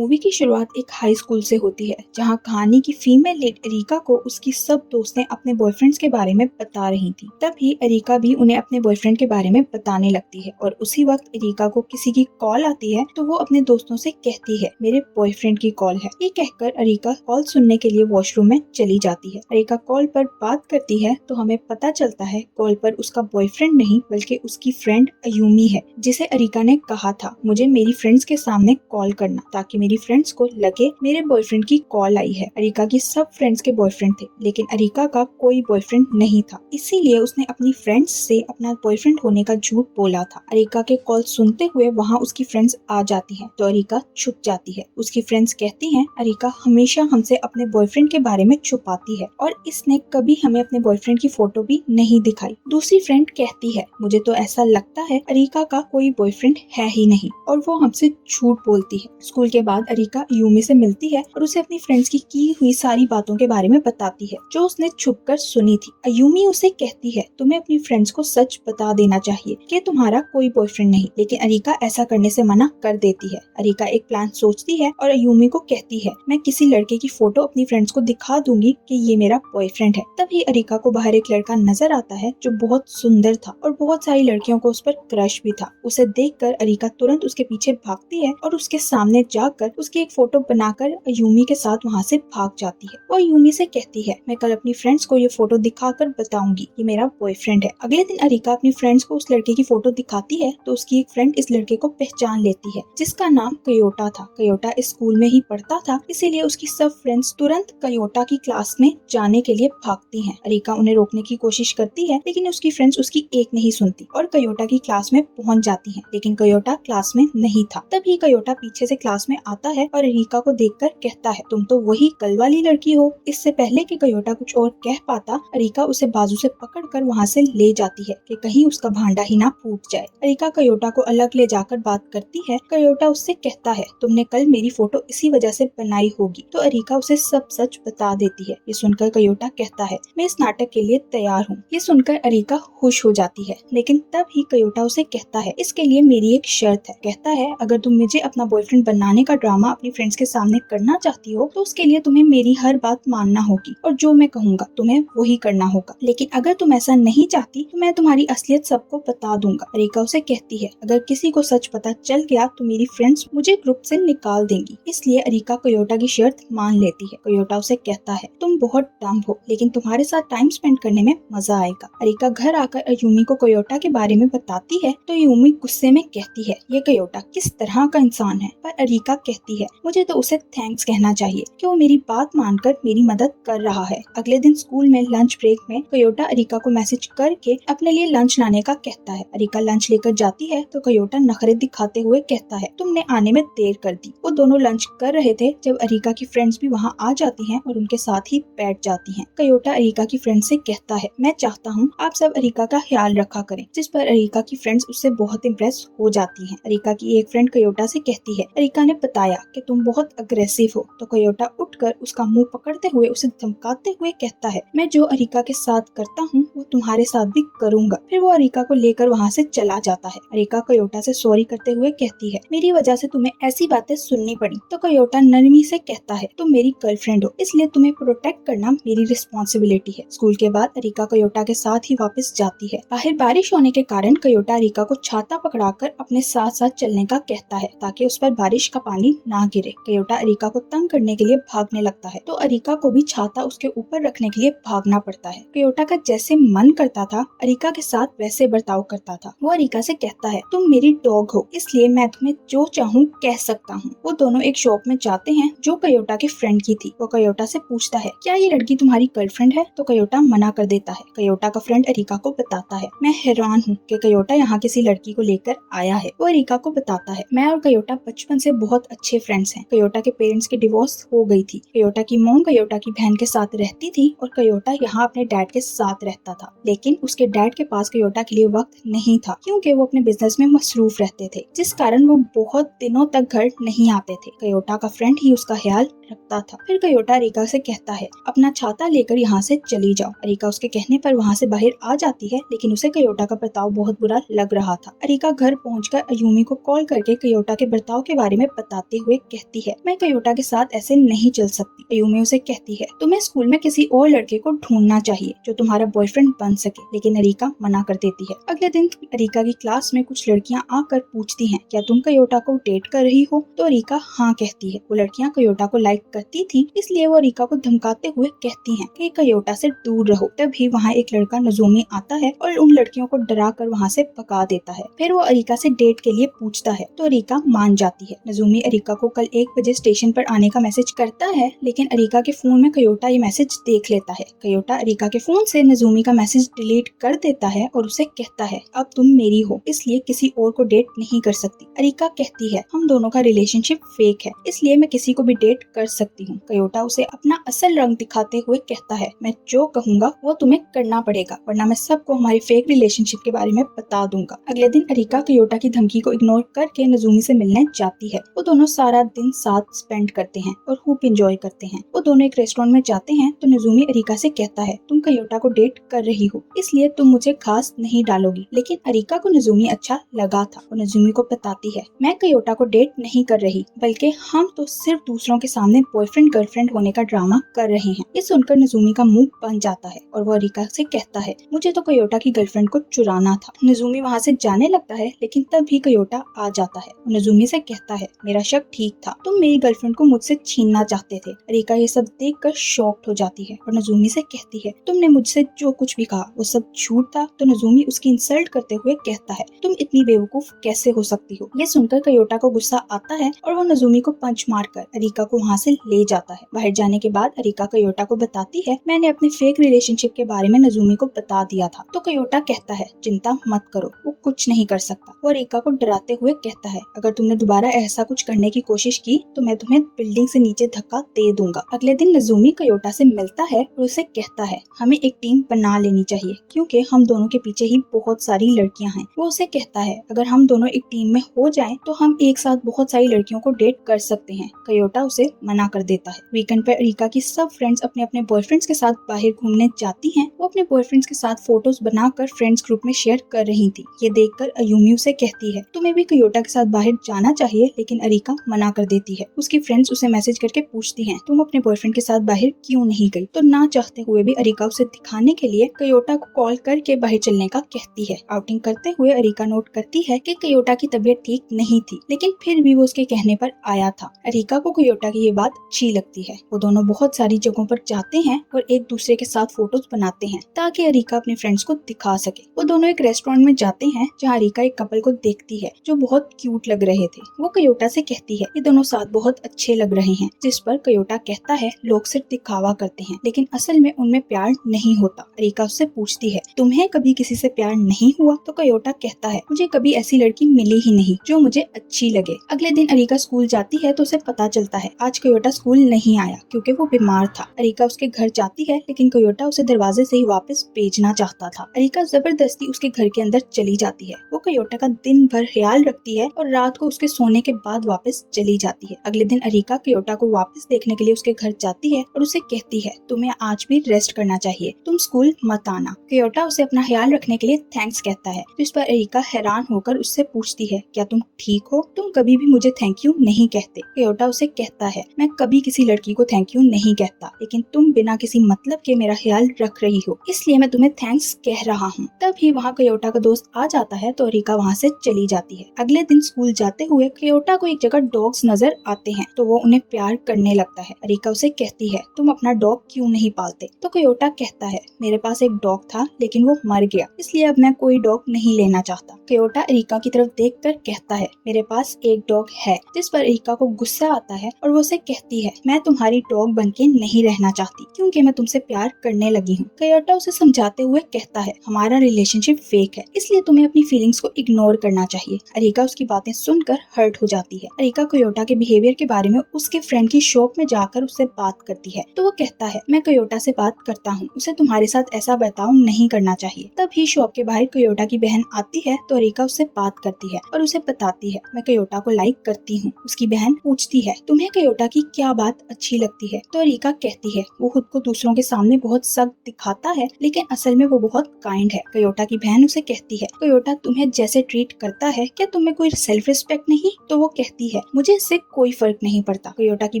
Movie की शुरुआत एक हाई स्कूल से होती है जहां कहानी की फीमेल लीड एरिका को उसकी सब दोस्तें अपने बॉयफ्रेंड्स के बारे में बता रही थी। तभी एरिका भी उन्हें अपने बॉयफ्रेंड के बारे में बताने लगती है और उसी वक्त एरिका को किसी की कॉल आती है तो वो अपने दोस्तों से कहती है मेरे बॉयफ्रेंड की कॉल है। ये कहकर एरिका कॉल सुनने के लिए वॉशरूम में चली जाती है। एरिका कॉल पर बात करती है तो हमें पता चलता है कॉल पर उसका बॉयफ्रेंड नहीं बल्कि उसकी फ्रेंड अयूमी है, जिसे एरिका ने कहा था मुझे मेरी फ्रेंड्स के सामने कॉल करना ताकि मेरी फ्रेंड्स को लगे मेरे बॉयफ्रेंड की कॉल आई है। एरिका की सब फ्रेंड्स के बॉयफ्रेंड थे लेकिन एरिका का कोई बॉयफ्रेंड नहीं था, इसीलिए उसने अपनी फ्रेंड्स से अपना बॉयफ्रेंड होने का झूठ बोला था। एरिका के कॉल सुनते हुए वहाँ उसकी फ्रेंड्स आ जाती हैं तो एरिका छुप जाती है। उसकी फ्रेंड्स कहती हैं एरिका हमेशा हमसे अपने बॉयफ्रेंड के बारे में छुपाती है और इसने कभी हमें अपने बॉयफ्रेंड की फोटो भी नहीं दिखाई। दूसरी फ्रेंड कहती है मुझे तो ऐसा लगता है एरिका का कोई बॉयफ्रेंड है ही नहीं और वो हमसे झूठ बोलती है। स्कूल के बाद एरिका यूमी से मिलती है और उसे अपनी फ्रेंड्स की हुई सारी बातों के बारे में बताती है जो उसने छुपकर सुनी थी। अयूमी उसे कहती है तुम्हें अपनी फ्रेंड्स को सच बता देना चाहिए कि तुम्हारा कोई बॉयफ्रेंड नहीं, लेकिन एरिका ऐसा करने से मना कर देती है। एरिका एक प्लान सोचती है और अयूमी को कहती है मैं किसी लड़के की फोटो अपनी फ्रेंड्स को दिखा दूंगी कि ये मेरा बॉयफ्रेंड है। तभी एरिका को बाहर एक लड़का नजर आता है जो बहुत सुंदर था और बहुत सारी लड़कियों को उस पर क्रश भी था। उसे देखकर एरिका तुरंत उसके पीछे भागती है और उसके सामने जाकर उसकी एक फोटो बनाकर अयूमी के साथ वहाँ से भाग जाती है। वो अयूमी से कहती है मैं कल अपनी फ्रेंड्स को ये फोटो दिखाकर बताऊंगी ये मेरा बॉयफ्रेंड है। अगले दिन एरिका अपनी फ्रेंड्स को उस लड़के की फोटो दिखाती है तो उसकी एक फ्रेंड इस लड़के को पहचान लेती है जिसका नाम कयोटा था। कयोटा इस स्कूल में ही पढ़ता था, इसीलिए उसकी सब फ्रेंड्स तुरंत कयोटा की क्लास में जाने के लिए भागती हैं। एरिका उन्हें रोकने की कोशिश करती है लेकिन उसकी फ्रेंड्स उसकी एक नहीं सुनती और कयोटा की क्लास में पहुंच जाती हैं, लेकिन कयोटा क्लास में नहीं था। तभी कयोटा पीछे से क्लास में आता है और एरिका को देखकर कहता है तुम तो वही कल वाली लड़की हो। इससे पहले कि कयोटा कुछ और कह पाता एरिका उसे बाजू से पकड़कर वहाँ से ले जाती है कि कहीं उसका भांडा ही ना फूट जाए। एरिका कयोटा को अलग ले जाकर बात करती है। कयोटा उससे कहता है तुमने कल मेरी फोटो इसी वजह से बनाई होगी, तो एरिका उसे सब सच बता देती है। ये सुनकर कयोटा कहता है मैं इस नाटक के लिए तैयार हूँ। ये सुनकर एरिका खुश हो जाती है, लेकिन तब ही कयोटा उसे कहता है इसके लिए मेरी एक शर्त है। कहता है अगर तुम मुझे अपना बॉयफ्रेंड बनाने का ड्रामा अपनी फ्रेंड्स के सामने करना चाहती हो तो उसके लिए तुम्हें मेरी हर बात मानना होगी और जो मैं कहूँगा तुम्हें वही करना होगा, लेकिन अगर तुम ऐसा नहीं चाहती तो मैं तुम्हारी असलियत सबको बता दूंगा। एरिका उसे कहती है अगर किसी को सच पता चल गया तो मेरी फ्रेंड्स मुझे ग्रुप से निकाल देंगी, इसलिए एरिका कयोटा की शर्त मान लेती है। कयोटा उसे कहता है तुम बहुत डम हो लेकिन तुम्हारे साथ टाइम स्पेंड करने में मजा आएगा। एरिका घर आकर अयूमी को कयोटा के बारे में बताती है तो अयूमी गुस्से में कहती है ये कयोटा किस तरह का इंसान है, पर एरिका कहती है मुझे तो उसे थैंक्स कहना चाहिए कि वो मेरी बात मानकर मेरी मदद कर रहा है। अगले दिन स्कूल में लंच ब्रेक में कयोटा एरिका को मैसेज करके अपने लिए लंच लाने का कहता है। एरिका लंच लेकर जाती है तो कयोटा नखरे दिखाते हुए कहता है तुमने आने में देर कर दी। वो दोनों लंच कर रहे थे जब एरिका की फ्रेंड्स भी वहाँ आ जाती हैं और उनके साथ ही बैठ जाती हैं। कयोटा एरिका की फ्रेंड से कहता है मैं चाहता हूँ आप सब एरिका का ख्याल रखा करें, जिस पर एरिका की फ्रेंड्स उससे बहुत इम्प्रेस हो जाती हैं। एरिका की एक फ्रेंड कयोटा से कहती है एरिका ने बताया कि तुम बहुत अग्रेसिव हो, तो कयोटा उठकर उसका मुंह पकड़ते हुए उसे धमकाते हुए कहता है मैं जो एरिका के साथ करता हूँ वो तुम्हारे साथ भी करूंगा। फिर वो एरिका को लेकर वहाँ से चला जाता है। एरिका कयोटा से सॉरी करते हुए कहती है मेरी वजह से तुम्हें ऐसी बातें सुननी पड़ी, तो कयोटा नरमी से कहता है तुम मेरी गर्लफ्रेंड हो इसलिए तुम्हें प्रोटेक्ट करना मेरी रिस्पॉन्सिबिलिटी है। स्कूल के बाद एरिका कयोटा के साथ ही वापस जाती है। बाहर बारिश होने के कारण कयोटा एरिका को छाता पकड़ाकर अपने साथ साथ चलने का कहता है ताकि उस पर बारिश का पानी ना गिरे। कयोटा एरिका को तंग करने के लिए भागने लगता है तो एरिका को भी छाता उसके ऊपर रखने के लिए भागना पड़ता है। कयोटा का जैसे मन करता था एरिका के साथ वैसे बर्ताव करता था। वो एरिका से कहता है तुम मेरी डॉग हो इसलिए मैं तुम्हें जो चाहूँ कह सकता हूँ। वो दोनों एक शॉप में जाते हैं जो कयोटा के फ्रेंड की थी। वो कयोटा से पूछता है क्या ये लड़की तुम्हारी गर्लफ्रेंड है, तो कयोटा मना कर देता है। कयोटा का फ्रेंड एरिका को बताता है मैं हैरान हूँ कि कयोटा यहाँ किसी लड़की को लेकर आया है। वो एरिका को बताता है मैं और कयोटा बचपन से बहुत अच्छे फ्रेंड्स हैं। कयोटा के पेरेंट्स की डिवोर्स हो गई थी। कयोटा की मॉम कयोटा की बहन के साथ रहती थी और कयोटा यहाँ अपने डैड के साथ रहता था, लेकिन उसके डैड के पास कयोटा के लिए वक्त नहीं था क्योंकि वो अपने बिजनेस में मसरूफ रहते थे, जिस कारण वो बहुत दिनों तक घर नहीं आते थे। कयोटा का फ्रेंड ही उसका ख्याल रखता था। फिर कयोटा एरिका से कहता है अपना छाता लेकर यहाँ से चली जाओ। एरिका उसके कहने पर वहाँ से बाहर आ जाती है, लेकिन उसे कयोटा का बर्ताव बहुत बुरा लग रहा था। एरिका घर पहुंचकर अयूमी को कॉल करके कयोटा के बर्ताव के बारे में बताती करते हुए कहती है, मैं कयोटा के साथ ऐसे नहीं चल सकती। अयुमी उसे कहती है, तुम्हें स्कूल में किसी और लड़के को ढूंढना चाहिए जो तुम्हारा बॉयफ्रेंड बन सके, लेकिन अरिका मना कर देती है। अगले दिन अरिका की क्लास में कुछ लड़कियां आकर पूछती हैं, क्या तुम कयोटा को डेट कर रही हो? तो अरिका हाँ कहती है। वो लड़कियां कयोटा को लाइक करती थी, इसलिए वो अरिका को धमकाते हुए कहती हैं कि कयोटा से दूर रहो। तभी वहाँ एक लड़का नजूमी आता है और उन लड़कियों को डरा कर वहाँ से भगा देता है। फिर वो अरिका से डेट के लिए पूछता है तो अरिका मान जाती है। नजूमी अरिका को कल 1 बजे स्टेशन पर आने का मैसेज करता है, लेकिन अरिका के फोन में कयोटा ये मैसेज देख लेता है। कयोटा अरिका के फोन से नजूमी का मैसेज डिलीट कर देता है और उसे कहता है, अब तुम मेरी हो, इसलिए किसी और को डेट नहीं कर सकती। अरिका कहती है, हम दोनों का रिलेशनशिप फेक है, इसलिए मैं किसी को भी डेट कर सकती हूँ। कयोटा उसे अपना असल रंग दिखाते हुए कहता है, मैं जो कहूँगा वो तुम्हें करना पड़ेगा, वरना मैं सबको हमारे फेक रिलेशनशिप के बारे में बता दूंगा। अगले दिन अरिका कयोटा की धमकी को इग्नोर करके नजूमी से मिलने जाती है। वो दोनों सारा दिन साथ स्पेंड करते हैं और खूब एंजॉय करते हैं। वो दोनों एक रेस्टोरेंट में जाते हैं तो नजूमी अरिका से कहता है, तुम कयोटा को डेट कर रही हो, इसलिए तुम मुझे खास नहीं डालोगी। लेकिन अरिका को नजूमी अच्छा लगा था। वो नजूमी को बताती है, मैं कयोटा को डेट नहीं कर रही, बल्कि हम तो सिर्फ दूसरों के सामने बॉयफ्रेंड गर्लफ्रेंड होने का ड्रामा कर रहे हैं। ये सुनकर नजूमी का मुंह बन जाता है और वो अरिका से कहता है, मुझे तो कयोटा की गर्लफ्रेंड को चुराना था। नजूमी वहाँ से जाने लगता है, लेकिन तब भी कयोटा आ जाता है। नजूमी से कहता है, मेरा शक ठीक था, तुम मेरी गर्लफ्रेंड को मुझसे छीनना चाहते थे। अरिका ये सब देखकर शॉक्ड हो जाती है और नजूमी से कहती है, तुमने मुझसे जो कुछ भी कहा वो सब झूठ था। तो नजूमी उसकी इंसल्ट करते हुए कहता है, तुम इतनी बेवकूफ कैसे हो सकती हो? ये सुनकर कयोटा को गुस्सा आता है और वो नजूमी को पंच मारकर अरिका को वहाँ से ले जाता है। बाहर जाने के बाद अरिका कयोटा को बताती है, मैंने अपने फेक रिलेशनशिप के बारे में नजूमी को बता दिया था। तो कयोटा कहता है, चिंता मत करो, वो कुछ नहीं कर सकता। वो अरिका को डराते हुए कहता है, अगर तुमने दोबारा ऐसा कुछ करने की कोशिश की तो मैं तुम्हें बिल्डिंग से नीचे धक्का दे दूंगा। अगले दिन नजूमी कयोटा से मिलता है और उसे कहता है, हमें एक टीम बना लेनी चाहिए, क्योंकि हम दोनों के पीछे ही बहुत सारी लड़कियां हैं। वो उसे कहता है, अगर हम दोनों एक टीम में हो जाएं तो हम एक साथ बहुत सारी लड़कियों को डेट कर सकते हैं। कयोटा उसे मना कर देता है। वीकेंड पर अरिका की सब फ्रेंड्स अपने अपने बॉयफ्रेंड्स के साथ बाहर घूमने जाती हैं। वो अपने बॉयफ्रेंड्स के साथ फोटोज बनाकर फ्रेंड्स ग्रुप में शेयर कर रही थी। ये देखकर अयुमी उसे कहती है, तुम्हें भी कयोटा के साथ बाहर जाना चाहिए, लेकिन अरिका मना कर देती है। उसकी फ्रेंड्स उसे मैसेज करके पूछती हैं, तुम अपने बॉयफ्रेंड के साथ बाहर क्यों नहीं गई? तो ना चाहते हुए भी अरिका उसे दिखाने के लिए कयोटा को कॉल करके बाहर चलने का कहती है। आउटिंग करते हुए अरिका नोट करती है कि कयोटा की तबीयत ठीक नहीं थी, लेकिन फिर भी वो उसके कहने पर आया था। अरिका को कयोटा की ये बात अच्छी लगती है। वो दोनों बहुत सारी जगहों पर जाते हैं और एक दूसरे के साथ फोटोज बनाते हैं ताकि अरिका अपने फ्रेंड्स को दिखा सके। वो दोनों एक रेस्टोरेंट में जाते हैं जहाँ अरिका एक कपल को देखती है जो बहुत क्यूट लग रहे थे। वो कयोटा से कहती है, ये दोनों साथ बहुत अच्छे लग रहे हैं, जिस पर कयोटा कहता है, लोग सिर्फ दिखावा करते हैं, लेकिन असल में उनमें प्यार नहीं होता। अरिका उससे पूछती है, तुम्हें कभी किसी से प्यार नहीं हुआ? तो कयोटा कहता है, मुझे कभी ऐसी लड़की मिली ही नहीं जो मुझे अच्छी लगे। अगले दिन अरिका स्कूल जाती है तो उसे पता चलता है आज कयोटा स्कूल नहीं आया क्योंकि वो बीमार था। अरिका उसके घर जाती है, लेकिन कयोटा उसे दरवाजे से ही वापस भेजना चाहता था। अरिका जबरदस्ती उसके घर के अंदर चली जाती है। वो कयोटा का दिन भर ख्याल रखती है और रात को उसके सोने के बाद वापस चली जाती है। अगले दिन अरिका कयोटा को वापस देखने के लिए उसके घर जाती है और उसे कहती है, तुम्हें आज भी रेस्ट करना चाहिए, तुम स्कूल मत आना। कयोटा उसे अपना ख्याल रखने के लिए थैंक्स कहता है, जिस पर अरिका हैरान होकर उससे पूछती है, क्या तुम ठीक हो? तुम कभी भी मुझे थैंक यू नहीं कहते। कयोटा उसे कहता है, मैं कभी किसी लड़की को थैंक यू नहीं कहता, लेकिन तुम बिना किसी मतलब के मेरा ख्याल रख रही हो, इसलिए मैं तुम्हें थैंक्स कह रहा हूँ। तभी वहाँ कयोटा का दोस्त आ जाता है तो अरिका वहाँ से चली जाती है। अगले दिन स्कूल जाते हुए कयोटा को एक जगह डॉग्स नजर आते हैं तो वो उन्हें प्यार करने लगता है। अरिका उसे कहती है, तुम अपना डॉग क्यों नहीं पालते? तो कयोटा कहता है, मेरे पास एक डॉग था लेकिन वो मर गया, इसलिए अब मैं कोई डॉग नहीं लेना चाहता। कयोटा अरिका की तरफ देखकर कहता है, मेरे पास एक डॉग है, जिस पर अरिका को गुस्सा आता है और वो उसे कहती है, मैं तुम्हारी डॉग बनके नहीं रहना चाहती क्योंकि मैं तुमसे प्यार करने लगी हूँ। कयोटा उसे समझाते हुए कहता है, हमारा रिलेशनशिप फेक है, इसलिए तुम्हें अपनी फीलिंग्स को इग्नोर करना चाहिए। अरिका उसकी बातें सुनकर हर्ट हो जाती है। अरिका कयोटा के बिहेवियर के बारे में उसके फ्रेंड की शॉप में जाकर उससे बात करती है तो वो कहता है, मैं कयोटा से बात करता हूँ, उसे तुम्हारे साथ ऐसा बर्ताव नहीं करना चाहिए। तभी शॉप के बाहर कयोटा की बहन आती है तो अरिका उससे बात करती है और उसे बताती है, मैं कयोटा को लाइक करती हूँ। उसकी बहन पूछती है, तुम्हें कयोटा की क्या बात अच्छी लगती है? तो अरिका कहती है, वो खुद को दूसरों के सामने बहुत सख्त दिखाता है, लेकिन असल में वो बहुत काइंड है। कयोटा की बहन उसे कहती है, कयोटा तुम्हें जैसे ट्रीट करता है, क्या तुम्हें कोई सेल्फ रिस्पेक्ट नहीं? तो वो कहती है, है, मुझे इससे कोई फर्क नहीं पड़ता। कयोटा की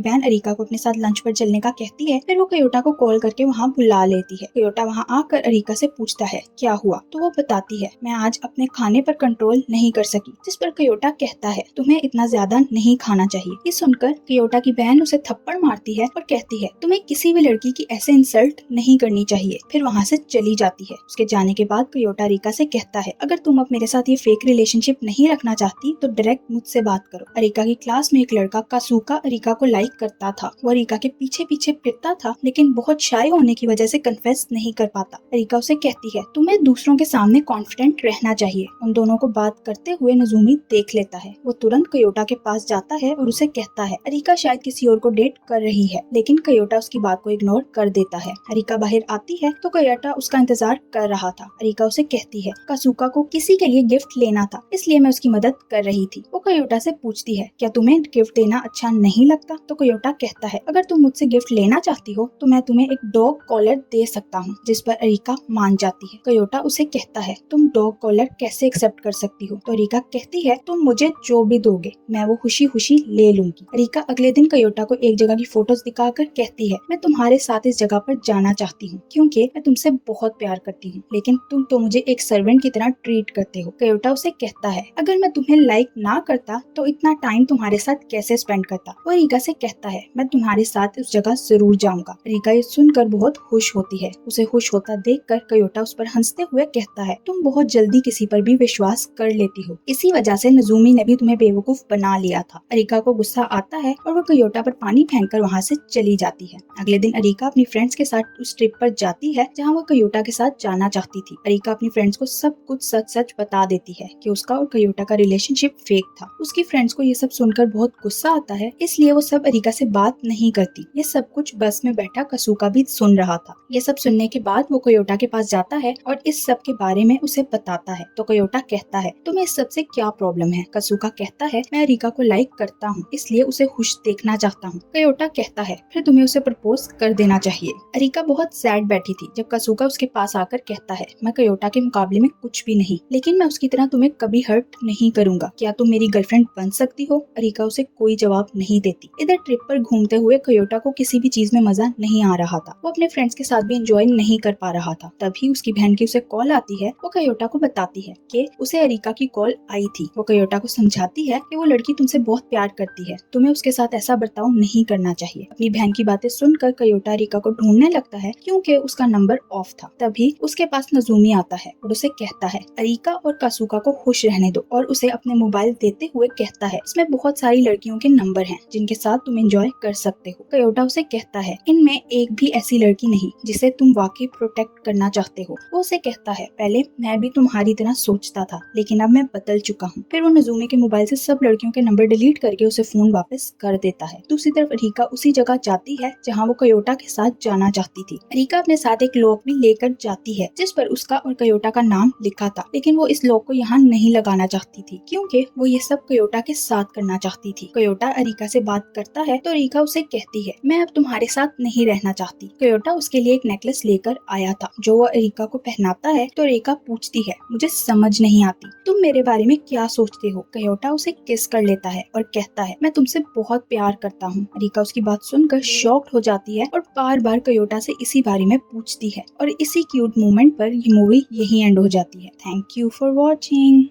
बहन अरिका को अपने साथ लंच पर चलने का कहती है। फिर वो कयोटा को कॉल करके वहाँ बुला लेती है। कयोटा वहाँ आकर अरिका से पूछता है क्या हुआ, तो वो बताती है मैं आज अपने खाने पर कंट्रोल नहीं कर सकी। जिस पर कयोटा कहता है तुम्हें इतना ज्यादा नहीं खाना चाहिए। ये सुनकर कयोटा की बहन उसे थप्पड़ मारती है और कहती है तुम्हें किसी भी लड़की की ऐसे इंसल्ट नहीं करनी चाहिए। फिर वहाँ से चली जाती है। उसके जाने के बाद कयोटा अरिका से कहता है अगर तुम अब मेरे साथ ये फेक रिलेशनशिप नहीं रखना चाहती तो डायरेक्ट मुझसे बात करो। अरिका की क्लास में एक लड़का कासुका अरिका को लाइक करता था। वो अरिका के पीछे पीछे फिरता था लेकिन बहुत शाय होने की वजह से कन्फेस नहीं कर पाता। अरिका उसे कहती है तुम्हें दूसरों के सामने कॉन्फिडेंट रहना चाहिए। उन दोनों को बात करते हुए नजुमी देख लेता है। वो तुरंत कयोटा के पास जाता है और उसे कहता है अरिका शायद किसी और को डेट कर रही है, लेकिन कयोटा उसकी बात को इग्नोर कर देता है। अरिका बाहर आती है तो कयोटा उसका इंतजार कर रहा था। अरिका उसे कहती है कासुका को किसी के लिए गिफ्ट लेना था, इसलिए मैं उसकी मदद कर रही थी। वो कयोटा से पूछती है क्या तुम्हें गिफ्ट देना अच्छा नहीं लगता, तो कयोटा कहता है अगर तुम मुझसे गिफ्ट लेना चाहती हो तो मैं तुम्हें एक डॉग कॉलर दे सकता हूँ। जिस पर अरिका मान जाती है। कयोटा उसे कहता है तुम डॉग कॉलर कैसे एक्सेप्ट कर सकती हो, तो अरिका कहती है तुम मुझे जो भी दोगे मैं वो खुशी खुशी ले लूंगी। अरिका अगले दिन कयोटा को एक जगह की फोटोज दिखाकर कहती है मैं तुम्हारे साथ इस जगह पर जाना चाहती हूँ क्योंकि मैं तुमसे बहुत प्यार करती हूँ, लेकिन तुम तो मुझे एक सर्वेंट की तरह ट्रीट करते हो। कयोटा उसे कहता है अगर मैं तुम्हें लाइक ना करता तो इतना टाइम तुम्हारे साथ कैसे स्पेंड करता। वो अरिका से कहता है मैं तुम्हारे साथ उस जगह जरूर जाऊंगा। अरिका ये सुनकर बहुत खुश होती है। उसे खुश होता देखकर कयोटा उस पर हंसते हुए कहता है तुम बहुत जल्दी किसी पर भी विश्वास कर लेती हो, इसी वजह से नजुमी ने भी तुम्हें बेवकूफ बना लिया था। अरिका को गुस्सा आता है और वो कयोटा पर पानी फेंककर वहाँ से चली जाती है। अगले दिन अरिका अपनी फ्रेंड्स के साथ उस ट्रिप पर जाती है जहाँ वो कयोटा के साथ जाना चाहती थी। अरिका अपनी फ्रेंड्स को सब कुछ सच सच बता देती है कि उसका और कयोटा का रिलेशनशिप फेक था। उसकी फ्रेंड्स को ये सब सुनकर बहुत गुस्सा आता है, इसलिए वो सब अरिका से बात नहीं करती। ये सब कुछ बस में बैठा कासुका भी सुन रहा था। ये सब सुनने के बाद वो कयोटा के पास जाता है और इस सब के बारे में उसे बताता है। तो कयोटा कहता है तुम्हें इस सब से क्या प्रॉब्लम है। कासुका कहता है मैं अरिका को लाइक करता हूँ, इसलिए उसे खुश देखना चाहता हूँ। कयोटा कहता है फिर तुम्हें उसे प्रपोज कर देना चाहिए। अरिका बहुत सैड बैठी थी जब कासुका उसके पास आकर कहता है मैं कयोटा के मुकाबले में कुछ भी नहीं, लेकिन मैं उसकी तरह तुम्हें कभी हर्ट नहीं करूंगा, क्या तुम मेरी गर्लफ्रेंड बन सकती हो। अरिका उसे कोई जवाब नहीं देती। इधर ट्रिप पर घूमते हुए कयोटा को किसी भी चीज में मजा नहीं आ रहा था। वो अपने फ्रेंड्स के साथ भी एंजॉय नहीं कर पा रहा था। तभी उसकी बहन की उसे कॉल आती है। वो कयोटा को बताती है कि उसे अरिका की कॉल आई थी। वो कयोटा को समझाती है कि वो लड़की तुमसे बहुत प्यार करती है, तुम्हें उसके साथ ऐसा बर्ताव नहीं करना चाहिए। अपनी बहन की बातें सुनकर कयोटा अरिका को ढूंढने लगता है क्योंकि उसका नंबर ऑफ था। तभी उसके पास नजुमी आता है और उसे कहता है अरिका और कासुका को खुश रहने दो, और उसे अपने मोबाइल देते हुए कहता है इसमें बहुत सारी लड़कियों के नंबर हैं जिनके साथ तुम एंजॉय कर सकते हो। कयोटा उसे कहता है इनमें एक भी ऐसी लड़की नहीं जिसे तुम वाकई प्रोटेक्ट करना चाहते हो। वो उसे कहता है पहले मैं भी तुम्हारी तरह सोचता था, लेकिन अब मैं बदल चुका हूँ। फिर वो नजुमी के मोबाइल से सब लड़कियों के नंबर डिलीट करके उसे फोन वापस कर देता है। दूसरी तरफ अरिका उसी जगह जाती है जहाँ वो कयोटा के साथ जाना चाहती थी। अरिका अपने साथ एक लॉक भी लेकर जाती है जिस पर उसका और कयोटा का नाम लिखा था, लेकिन वो इस लॉक को यहाँ नहीं लगाना चाहती थी क्योंकि वो ये सब कयोटा के साथ करना चाहती थी। कयोटा अरिका से बात करता है तो अरिका उसे कहती है मैं अब तुम्हारे साथ नहीं रहना चाहती। कयोटा उसके लिए एक नेकलेस लेकर आया था जो वो अरिका को पहनाता है तो अरिका पूछती है मुझे समझ नहीं आती तुम मेरे बारे में क्या सोचते हो। कयोटा उसे किस कर लेता है और कहता है मैं तुमसे बहुत प्यार करता हूँ। अरिका उसकी बात सुनकर शॉक्ड हो जाती है और बार बार कयोटा से इसी बारे में पूछती है, और इसी क्यूट मोमेंट पर ये मूवी यही एंड हो जाती है। Thank you for watching.